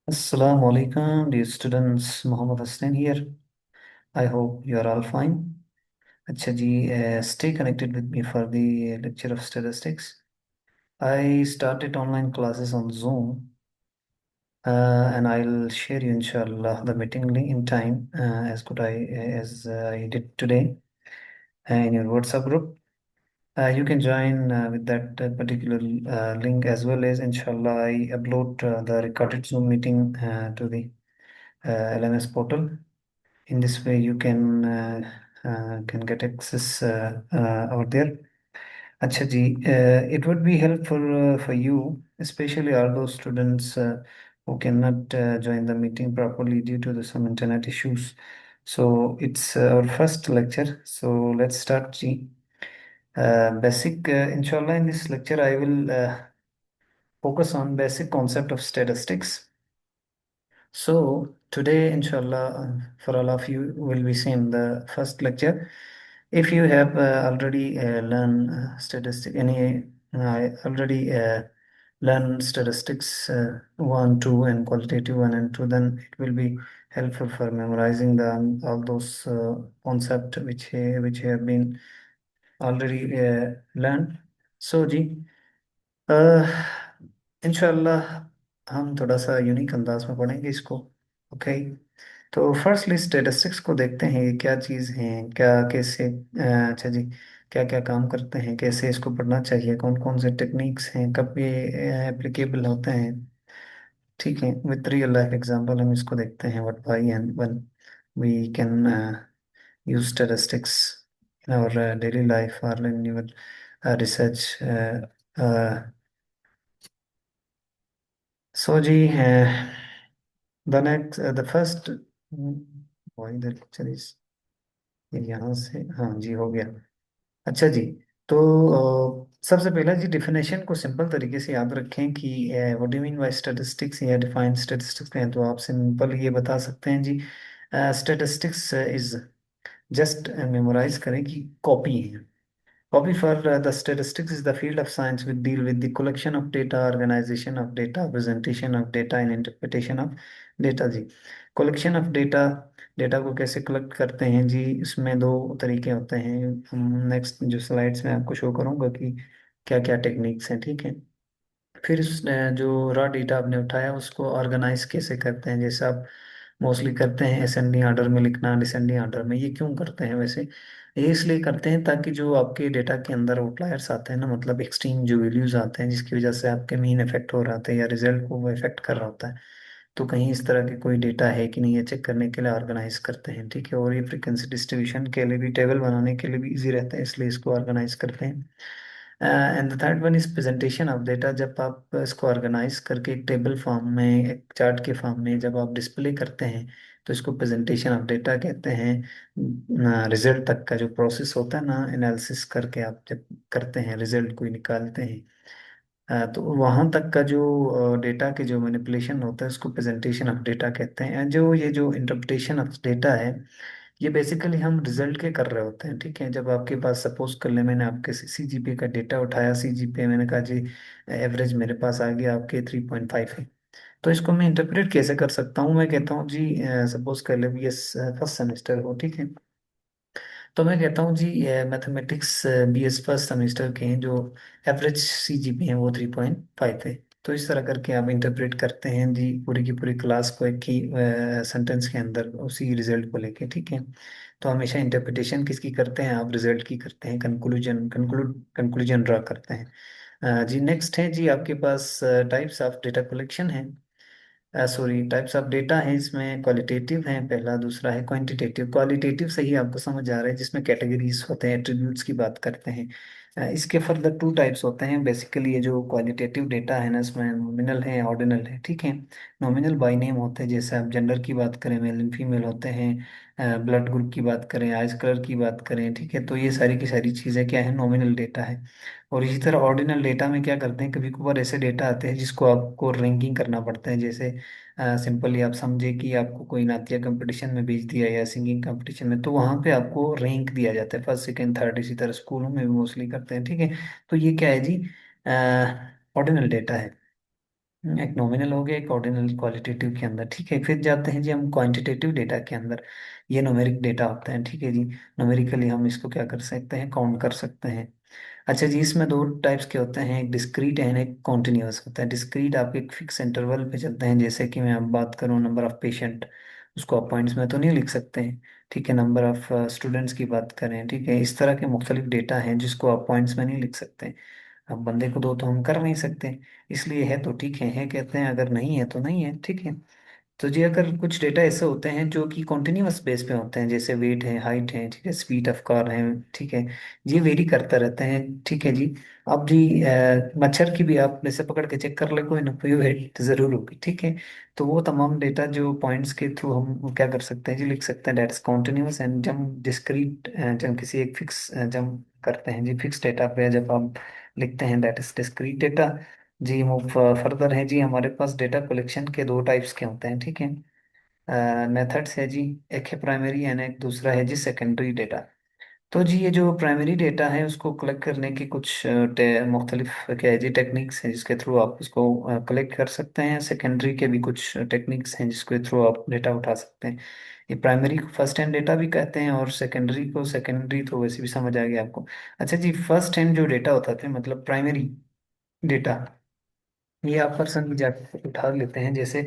Assalamu alaikum, dear students. Mohammed Hassan here. I hope you are all fine. अच्छा जी, stay connected with me for the lecture of statistics. I started online classes on Zoom, and I'll share you inshallah the meeting link in time as I did today in your WhatsApp group. You can join with that particular link as well as inshallah I upload the recorded Zoom meeting to the LMS portal. In this way you can get access out there. अच्छा जी, it would be helpful for you, especially all those students who cannot join the meeting properly due to some internet issues. So it's our first lecture. So let's start ji. Inshallah, in this lecture I will focus on basic concept of statistics. So today, inshallah, for all of you will be seeing the first lecture. If you have already learned already learned statistics one, two, and qualitative one and two, then it will be helpful for memorizing the all those concept which have been already learned. So, जी, इंशाल्लाह हम थोड़ा सा unique अंदाज में पढ़ेंगे इसको। Okay, तो firstly statistics को देखते हैं, ये क्या चीज़ है, क्या कैसे अच्छा जी, क्या क्या काम करते हैं, कैसे इसको पढ़ना चाहिए, कौन कौन से टेक्निक्स हैं, कब ये एप्लीकेबल होते हैं। ठीक है, विथ रियल लाइफ एग्जांपल हम इसको देखते हैं, what why and when we can use statistics in our daily life और इन योर रिसर्च। सो जी, द फर्स्ट वही द लेक्चर इज यहाँ से, हाँ जी, हो गया। अच्छा जी, तो सबसे पहला जी डिफिनेशन को सिंपल तरीके से याद रखें कि what do mean by statistics या डिफाइन स्टैटिस्टिक्स हैं, तो आप सिंपल ये बता सकते हैं जी, स्टैटिस्टिक्स इज जस्ट मेमोराइज करें कि कॉपी है। Copy for the statistics is the field of science which deal with the collection of data, organization of data, presentation of data and interpretation of data ji. collection of data, data को कैसे collect करते हैं जी, इसमें दो तरीके होते हैं। हम नेक्स्ट जो स्लाइड्स में आपको शो करूंगा कि क्या क्या टेक्निक्स हैं, ठीक है। फिर जो रॉ डेटा आपने उठाया उसको ऑर्गेनाइज कैसे करते हैं, जैसे आप मोस्टली करते हैं असेंडिंग ऑर्डर में लिखना, डिसेंडिंग ऑर्डर में। ये क्यों करते हैं वैसे? ये इसलिए करते हैं ताकि जो आपके डेटा के अंदर आउटलायर्स आते हैं ना, मतलब एक्सट्रीम जो वैल्यूज आते हैं जिसकी वजह से आपके मीन इफेक्ट हो रहा होता है या रिजल्ट को वो इफेक्ट कर रहा होता है, तो कहीं इस तरह के कोई डेटा है कि नहीं, ये चेक करने के लिए ऑर्गेनाइज करते हैं, ठीक है। और ये फ्रीक्वेंसी डिस्ट्रीब्यूशन के लिए भी, टेबल बनाने के लिए भी इजी रहता है, इसलिए इसको ऑर्गेनाइज करते हैं। And the third one is presentation of data. जब आप इसको ऑर्गेनाइज करके एक टेबल फॉर्म में, एक चार्ट के फॉर्म में जब आप डिस्प्ले करते हैं, तो इसको प्रेजेंटेशन ऑफ डेटा कहते हैं। रिजल्ट तक का जो प्रोसेस होता है ना, एनालिसिस करके आप जब करते हैं, रिजल्ट को निकालते हैं, तो वहां तक का जो डेटा के जो मैनिपुलेशन होता है उसको प्रेजेंटेशन ऑफ डेटा कहते हैं। जो ये जो इंटरप्रिटेशन ऑफ डेटा है, ये बेसिकली हम रिजल्ट के कर रहे होते हैं, ठीक है। जब आपके पास सपोज कर ले मैंने आपके सीजीपीए का डेटा उठाया, सीजीपीए मैंने कहा जी एवरेज मेरे पास आ गया आपके 3.5 है, तो इसको मैं इंटरप्रेट कैसे कर सकता हूँ? मैं कहता हूँ जी, सपोज कर ले बीएस फर्स्ट सेमेस्टर हो, ठीक है, तो मैं कहता हूँ जी मैथमेटिक्स बीएस फर्स्ट सेमेस्टर के हैं जो एवरेज सीजीपी है वो 3.5 है। तो इस तरह करके आप इंटरप्रेट करते हैं जी पूरी की पूरी क्लास को एक ही सेंटेंस के अंदर उसी रिजल्ट को लेके, ठीक है। तो हमेशा इंटरप्रिटेशन किसकी करते हैं आप? रिजल्ट की करते हैं, कंक्लूजन ड्रा करते हैं। जी नेक्स्ट है जी, आपके पास टाइप्स ऑफ डेटा कलेक्शन है, सॉरी टाइप्स ऑफ डेटा है। इसमें क्वालिटेटिव है पहला, दूसरा है क्वांटिटेटिव। क्वालिटेटिव से ही आपको समझ आ रहा है, जिसमें कैटेगरीज होते हैं, एट्रीब्यूट्स की बात करते हैं। इसके फर्दर टू टाइप्स होते हैं बेसिकली। ये जो क्वालिटेटिव डेटा है ना, इसमें नॉमिनल है, ऑर्डिनल है, ठीक है। नॉमिनल बाय नेम होते हैं, जैसे आप जेंडर की बात करें, मेल एंड फीमेल होते हैं, ब्लड ग्रुप की बात करें, आइज कलर की बात करें, ठीक है। तो ये सारी की सारी चीज़ें क्या है, नॉमिनल डेटा है। और इसी तरह ऑर्डिनल डेटा में क्या करते हैं, कभी कभार ऐसे डेटा आते हैं जिसको आपको रैंकिंग करना पड़ता है। जैसे सिंपली आप समझे कि आपको कोई नाट्य कंपटीशन में भेज दिया या सिंगिंग कंपटीशन में, तो वहां पे आपको रैंक दिया जाता है, फर्स्ट सेकंड थर्ड, इसी तरह स्कूलों में भी मोस्टली करते हैं, ठीक है। तो ये क्या है जी, ऑर्डिनल डेटा है। एक नॉमिनल हो गया, एक ऑर्डिनल क्वालिटेटिव के अंदर, ठीक है। फिर जाते हैं जी हम क्वांटिटेटिव डेटा के अंदर। ये न्यूमेरिक डेटा होता है, ठीक है जी। न्यूमेरिकली हम इसको क्या कर सकते हैं, काउंट कर सकते हैं। अच्छा जी, इसमें दो टाइप्स के होते हैं, एक डिस्क्रीट है एक कॉन्टिन्यूअस होता है। डिस्क्रीट आप एक फिक्स इंटरवल पे चलते हैं, जैसे कि मैं अब बात करूँ नंबर ऑफ पेशेंट, उसको आप पॉइंट्स में तो नहीं लिख सकते हैं, ठीक है। नंबर ऑफ स्टूडेंट्स की बात करें, ठीक है, इस तरह के मुख्तलिफ डेटा हैं जिसको आप पॉइंट्स में नहीं लिख सकते। अब बंदे को दो तो हम कर नहीं सकते, इसलिए है तो ठीक है कहते हैं, अगर नहीं है तो नहीं है, ठीक है। तो जी अगर कुछ डेटा ऐसे होते हैं जो कि कॉन्टिन्यूअस बेस पे होते हैं, जैसे वेट है, हाइट है, ठीक है, स्पीड ऑफ कार है, ठीक है, ये वेरी करता रहता है, ठीक है जी। अब जी मच्छर की भी आप जैसे पकड़ के चेक कर ले, कोई ना कोई वेट जरूर होगी, ठीक है। तो वो तमाम डेटा जो पॉइंट्स के थ्रू हम क्या कर सकते हैं जी, लिख सकते हैं, डेट इज कॉन्टिन्यूअस। एंड जब डिस्क्रीट, जब किसी एक फिक्स जब करते हैं जी फिक्स डेटा पे, जब आप लिखते हैं that is discrete data. Ji move further है जी, हमारे पास डेटा कलेक्शन के दो टाइप्स के होते हैं, ठीक है। मेथड्स है जी, एक है प्राइमरी एंड एक दूसरा है जी सेकेंडरी डेटा। तो जी ये जो प्राइमरी डेटा है उसको कलेक्ट करने की कुछ मुख्तलिफ क्या है जी टेक्निक्स हैं जिसके थ्रू आप उसको कलेक्ट कर सकते हैं। सेकेंडरी के भी कुछ टेक्निक्स हैं जिसके थ्रू आप डेटा उठा सकते हैं। ये प्राइमरी को फर्स्ट हैंड डेटा भी कहते हैं, और सेकेंडरी को सेकेंडरी तो वैसे भी समझ आ गया आपको। अच्छा जी, फर्स्ट हैंड जो डेटा होता था मतलब प्राइमरी डेटा, ये आप पर्सन की जाके उठा लेते हैं। जैसे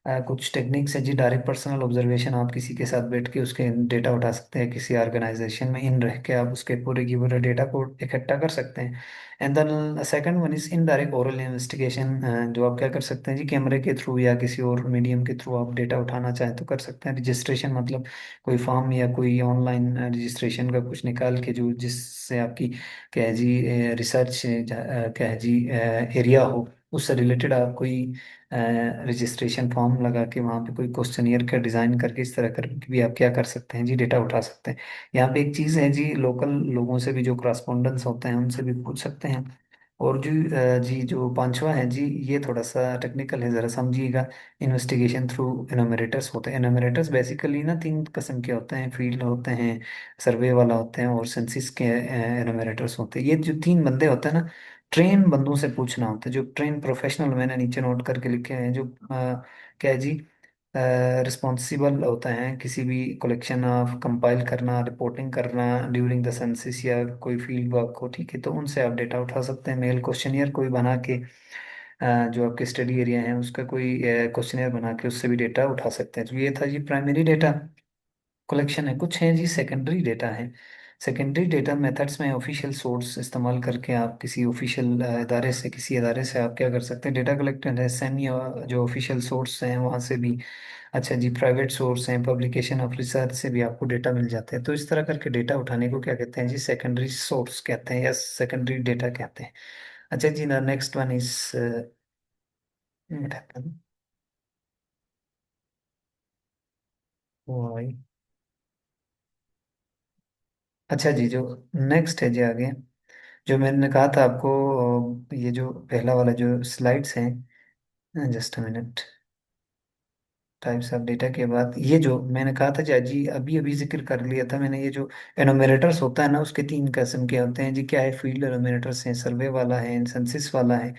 कुछ टेक्निक्स है जी, डायरेक्ट पर्सनल ऑब्जर्वेशन, आप किसी के साथ बैठ के उसके डेटा उठा सकते हैं, किसी ऑर्गेनाइजेशन में इन रह के आप उसके पूरे की पूरे डेटा को इकट्ठा कर सकते हैं। And then second one is indirect oral investigation, जो आप क्या कर सकते हैं जी, कैमरे के थ्रू या किसी और मीडियम के थ्रू आप डेटा उठाना चाहें तो कर सकते हैं। रजिस्ट्रेशन मतलब कोई फॉर्म या कोई ऑनलाइन रजिस्ट्रेशन का कुछ निकाल के, जो जिससे आपकी क्या है जी रिसर्च क्या है जी एरिया हो, उससे रिलेटेड आप कोई रजिस्ट्रेशन फॉर्म लगा के वहाँ पे कोई क्वेश्चनियर का डिज़ाइन करके इस तरह करके भी आप क्या कर सकते हैं जी, डेटा उठा सकते हैं। यहाँ पे एक चीज़ है जी, लोकल लोगों से भी जो करस्पॉन्डेंस होते हैं उनसे भी पूछ सकते हैं। और जो जी जो पांचवा है जी, ये थोड़ा सा टेक्निकल है, ज़रा समझिएगा। इन्वेस्टिगेशन थ्रू एनोमरेटर्स होते हैं। एनोमरेटर्स बेसिकली ना तीन किस्म के होते हैं, फील्ड होते हैं, सर्वे वाला होते हैं, और सेंसिस के एनोमरेटर्स होते हैं। ये जो तीन बंदे होते हैं ना, ट्रेन बंदों से पूछना होता है, जो ट्रेन प्रोफेशनल, मैंने नीचे नोट करके लिखे हैं, जो क्या है जी रिस्पॉन्सिबल होता है किसी भी कलेक्शन ऑफ कंपाइल करना, रिपोर्टिंग करना ड्यूरिंग द सेंसस या कोई फील्ड वर्क हो, ठीक है। तो उनसे आप डेटा उठा सकते हैं। मेल क्वेश्चनियर कोई बना के जो आपके स्टडी एरिया है उसका कोई क्वेश्चनियर बना के उससे भी डेटा उठा सकते हैं। तो ये था जी प्राइमरी डेटा कलेक्शन है। कुछ है जी सेकेंडरी डेटा है। सेकेंडरी डेटा मेथड्स में ऑफिशियल सोर्स इस्तेमाल करके आप किसी ऑफिशियल इदारे से, किसी इदारे से आप क्या कर सकते हैं, डेटा कलेक्ट है। सेमी जो ऑफिशियल सोर्स हैं वहाँ से भी। अच्छा जी, प्राइवेट सोर्स हैं, पब्लिकेशन ऑफ रिसर्च से भी आपको डेटा मिल जाते हैं। तो इस तरह करके डेटा उठाने को क्या कहते हैं जी, सेकेंडरी सोर्स कहते हैं या सेकेंडरी डेटा कहते हैं। अच्छा जी ना, नेक्स्ट वन इज अच्छा जी, जो नेक्स्ट है जी आगे, जो मैंने कहा था आपको, ये जो पहला वाला जो स्लाइड्स हैं, just a minute, types of data के बाद ये जो मैंने कहा था जी, अभी अभी जिक्र कर लिया था मैंने, ये जो एनोमरेटर्स होता है ना, उसके तीन किस्म के होते हैं जी। क्या है, फील्ड एनोमरेटर्स हैं, सर्वे वाला है, सेंसिस वाला है।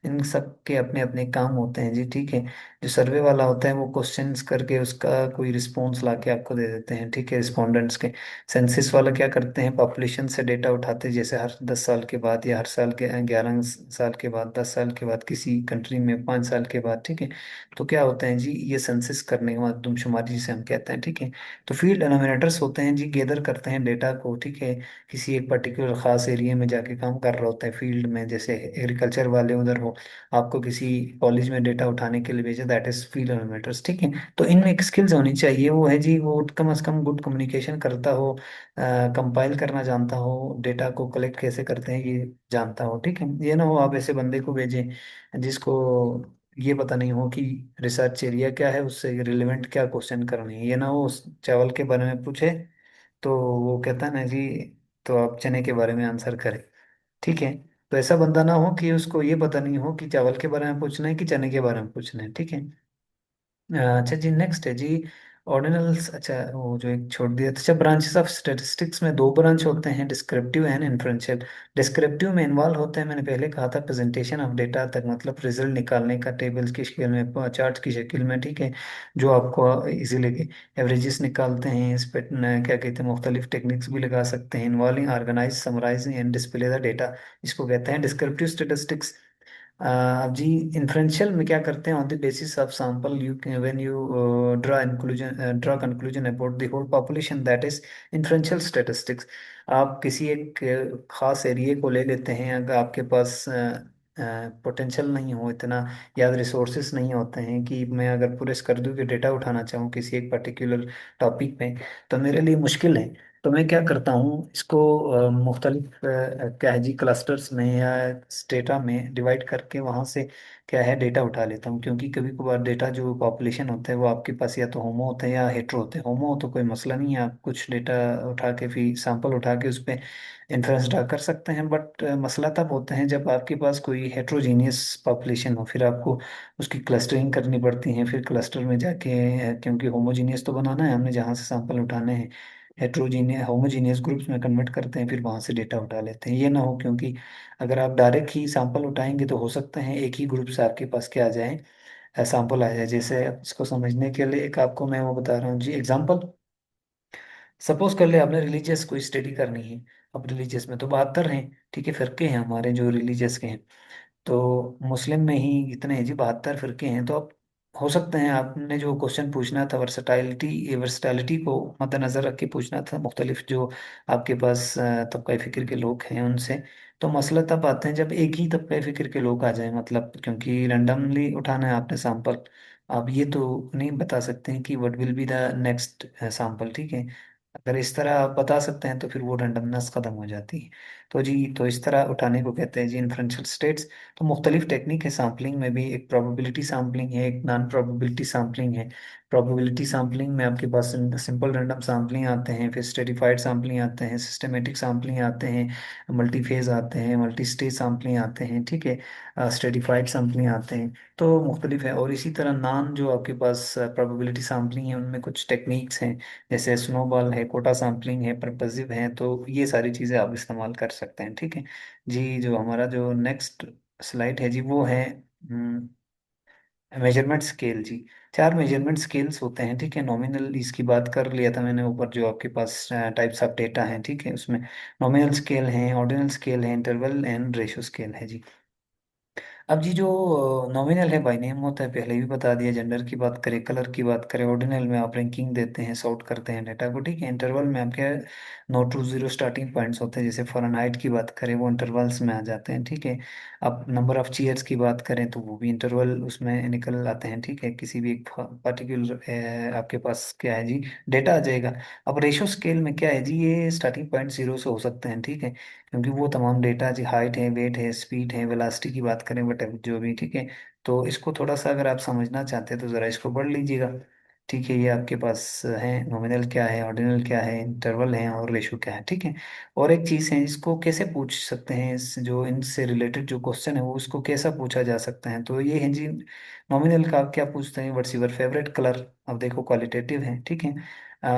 इन सब के अपने अपने काम होते हैं जी, ठीक है। जो सर्वे वाला होता है वो क्वेश्चंस करके उसका कोई रिस्पॉन्स ला के आपको दे देते हैं, ठीक है, रिस्पोंडेंट्स के। सेंसिस वाला क्या करते हैं, पॉपुलेशन से डेटा उठाते हैं, जैसे हर 10 साल के बाद या हर साल के 11 साल के बाद, 10 साल के बाद, किसी कंट्री में 5 साल के बाद, ठीक है। तो क्या होता है जी, ये सेंसस करने के बाद मरदमशुमारी जिसे हम कहते हैं, ठीक है। तो फील्ड एनोमिनेटर्स होते हैं जी, गैदर करते हैं डेटा को, ठीक है। किसी एक पर्टिकुलर खास एरिया में जाके काम कर रहा होता है फील्ड में, जैसे एग्रीकल्चर वाले उधर हो, आपको किसी कॉलेज में डेटा उठाने के लिए भेजा, दैट इज फील्ड एनोमिनेटर्स, ठीक है। तो इनमें एक स्किल्स होनी चाहिए, वो है जी, वो कम से कम गुड कम्युनिकेशन करता हो, कंपाइल करना जानता हो, डेटा को कलेक्ट कैसे करते हैं ये जानता हो, ठीक है। ये ना हो आप ऐसे बंदे को भेजें जिसको ये पता नहीं हो कि रिसर्च एरिया क्या है, उससे रिलेवेंट क्या क्वेश्चन करने हैं। ये ना वो उस चावल के बारे में पूछे तो वो कहता है ना जी, तो आप चने के बारे में आंसर करें, ठीक है। तो ऐसा बंदा ना हो कि उसको ये पता नहीं हो कि चावल के बारे में पूछना है कि चने के बारे में पूछना है, ठीक है। अच्छा जी, नेक्स्ट है जी, ऑर्डिनल्स, अच्छा वो जो एक छोड़ दिया। अच्छा, ब्रांचेस ऑफ स्टैटिस्टिक्स में दो ब्रांच होते हैं, डिस्क्रिप्टिव एंड इन्फ्रेंशियल। डिस्क्रिप्टिव में इन्वॉल्व होते हैं, मैंने पहले कहा था, प्रेजेंटेशन ऑफ डेटा तक, मतलब रिजल्ट निकालने का टेबल्स की शक्ल में, चार्ट्स की शक्ल में, ठीक है, जो आपको इजीली एवरेजेस निकालते हैं। इस पे क्या कहते हैं, मुख्तलिफ टेक्निक्स भी लगा सकते हैं, involving organise, summarising and display the data, इसको कहते हैं डिस्क्रिप्टिव स्टैटिस्टिक्स। अब जी, इन्फ्रेंशियल में क्या करते हैं, on the basis of sample you when you draw conclusion about the whole population, that is inferential statistics. आप किसी एक खास एरिया को ले लेते हैं, अगर आपके पास पोटेंशियल नहीं हो इतना, या रिसोर्सेस नहीं होते हैं कि मैं अगर पूरे स्कर्दू के डेटा उठाना चाहूँ किसी एक पर्टिकुलर टॉपिक में, तो मेरे लिए मुश्किल है। तो मैं क्या करता हूँ, इसको मुख्तलिफ क्या है जी, क्लस्टर्स में या स्टेटा में डिवाइड करके वहाँ से क्या है डेटा उठा लेता हूँ। क्योंकि कभी कभार डेटा जो पॉपुलेशन होता है वो आपके पास या तो होमो होते हैं या हेट्रो होते हैं। होमो हो तो कोई मसला नहीं है, आप कुछ डेटा उठा के, फिर सैंपल उठा के उस पर इन्फ्रेंस ड्रा कर सकते हैं। बट मसला तब होता है जब आपके पास कोई हेट्रोजीनियस पॉपुलेशन हो, फिर आपको उसकी क्लस्टरिंग करनी पड़ती है, फिर क्लस्टर में जाके क्योंकि होमोजीनियस तो बनाना है हमने जहाँ से सैंपल उठाने हैं, हेट्रोजीनियस होमोजीनियस ग्रुप्स में कन्वर्ट करते हैं, फिर वहाँ से डेटा उठा लेते हैं। ये ना हो, क्योंकि अगर आप डायरेक्ट ही सैंपल उठाएंगे तो हो सकता है एक ही ग्रुप से आपके पास क्या आ जाए, सैंपल आ जाए। जैसे अब इसको समझने के लिए एक आपको मैं वो बता रहा हूँ जी एग्जांपल। सपोज कर ले आपने रिलीजियस कोई स्टडी करनी है। अब रिलीजियस में तो 72 हैं, ठीक है, फिरके हैं हमारे जो रिलीजियस के हैं। तो मुस्लिम में ही इतने हैं जी, 72 फिरके हैं। तो अब हो सकते हैं आपने जो क्वेश्चन पूछना था, वर्सटाइलिटी वर्सटैलिटी को मद्देनजर रख के पूछना था, मुख्तलिफ जो आपके पास तबका फ़िक्र के लोग हैं उनसे। तो मसला तब आते हैं जब एक ही तबका फ़िक्र के लोग आ जाए, मतलब क्योंकि रैंडमली उठाना है आपने सैंपल। आप ये तो नहीं बता सकते हैं कि what will be the next sample, ठीक है। अगर इस तरह आप बता सकते हैं तो फिर वो रैंडमनेस खत्म हो जाती है। तो जी, तो इस तरह उठाने को कहते हैं जी इन्फ्रेंशियल स्टेट्स। तो मुख्तलिफ टेक्निक है सैम्पलिंग में भी, एक प्रोबेबिलिटी सैम्पलिंग है, एक नॉन प्रोबेबिलिटी सैम्पलिंग है। प्रोबेबिलिटी सैम्पलिंग में आपके पास सिंपल रैंडम सैम्पलिंग आते हैं, फिर स्ट्रेटिफाइड सैम्पलिंग आते हैं, सिस्टमेटिक सैम्पलिंग आते हैं, मल्टी फेज आते हैं, मल्टी स्टेज सैम्पलिंग आते हैं, ठीक है, स्ट्रेटिफाइड सैम्पलिंग आते हैं। तो मुख्तलिफ है। और इसी तरह नॉन जो आपके पास प्रोबेबिलिटी सैम्पलिंग है, उनमें कुछ टेक्निक्स हैं, जैसे स्नोबॉल है, कोटा सैम्पलिंग है, परपजिव है। तो ये सारी चीज़ें आप इस्तेमाल कर सकते हैं, ठीक है जी। जो हमारा जो नेक्स्ट स्लाइड है जी, वो है मेजरमेंट स्केल जी। चार मेजरमेंट स्केल्स होते हैं, ठीक है। नॉमिनल इसकी बात कर लिया था मैंने ऊपर, जो आपके पास टाइप्स ऑफ डेटा हैं, ठीक है, उसमें नॉमिनल स्केल है, ऑर्डिनल स्केल है, इंटरवल एंड रेशो स्केल है जी। अब जी जो नॉमिनल है बाई नेम होता है, पहले भी बता दिया। जेंडर की बात करें, कलर की बात करें, ऑर्डिनल में आप रैंकिंग देते हैं, सॉर्ट करते हैं डेटा को, ठीक है। इंटरवल में आपके 0 to 0 स्टार्टिंग पॉइंट्स होते हैं, जैसे फ़ारेनहाइट की बात करें वो इंटरवल्स में आ जाते हैं, ठीक है। अब नंबर ऑफ चीयर्स की बात करें तो वो भी इंटरवल उसमें निकल आते हैं, ठीक है। किसी भी एक पर्टिकुलर आपके पास क्या है जी, डेटा आ जाएगा। अब रेशो स्केल में क्या है जी, ये स्टार्टिंग पॉइंट 0 से हो सकते हैं, ठीक है, क्योंकि वो तमाम डेटा जी, हाइट है, वेट है, स्पीड है, वेलोसिटी की बात करें, वट जो भी, ठीक है। तो इसको थोड़ा सा अगर आप समझना चाहते हैं तो ज़रा इसको पढ़ लीजिएगा, ठीक है। ये आपके पास है, नॉमिनल क्या है, ऑर्डिनल क्या है, इंटरवल है, और रेशो क्या है, ठीक है। और एक चीज़ है, इसको कैसे पूछ सकते हैं, इस जो इनसे रिलेटेड जो क्वेश्चन है वो उसको कैसा पूछा जा सकता है, तो ये है जी। नॉमिनल का आप क्या पूछते हैं, व्हाट्स योर फेवरेट कलर, अब देखो क्वालिटेटिव है, ठीक है।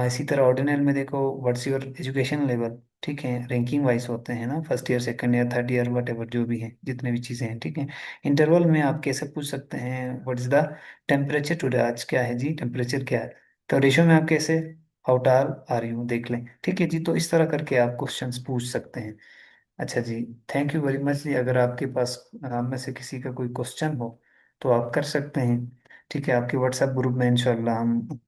इसी तरह ऑर्डिनल में देखो, व्हाट्स योर एजुकेशन लेवल, ठीक है, रैंकिंग वाइज होते हैं ना, first year, second year, third year, what ever जो भी है, जितने भी चीज़ें हैं, ठीक है। इंटरवल में आप कैसे पूछ सकते हैं, what is the temperature today, आज क्या है जी, टेम्परेचर क्या है। तो रेशो में आप कैसे, हाउ टाल आर यू, देख लें, ठीक है जी। तो इस तरह करके आप क्वेश्चंस पूछ सकते हैं। अच्छा जी, थैंक यू वेरी मच जी। अगर आपके पास हम में से किसी का कोई क्वेश्चन हो तो आप कर सकते हैं, ठीक है। आपके व्हाट्सएप ग्रुप में इंशाल्लाह हम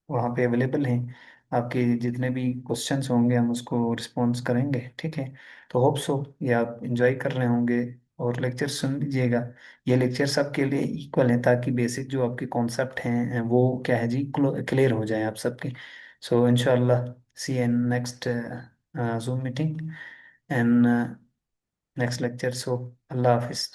वहाँ पे अवेलेबल हैं। आपके जितने भी क्वेश्चंस होंगे हम उसको रिस्पॉन्स करेंगे, ठीक है। तो होप सो ये आप इंजॉय कर रहे होंगे, और लेक्चर सुन लीजिएगा। ये लेक्चर सबके लिए इक्वल है, ताकि बेसिक जो आपके कॉन्सेप्ट हैं वो क्या है जी, क्लियर हो जाए आप सबके। सो इंशाल्लाह see in next zoom meeting and next lecture. So अल्लाह हाफिज।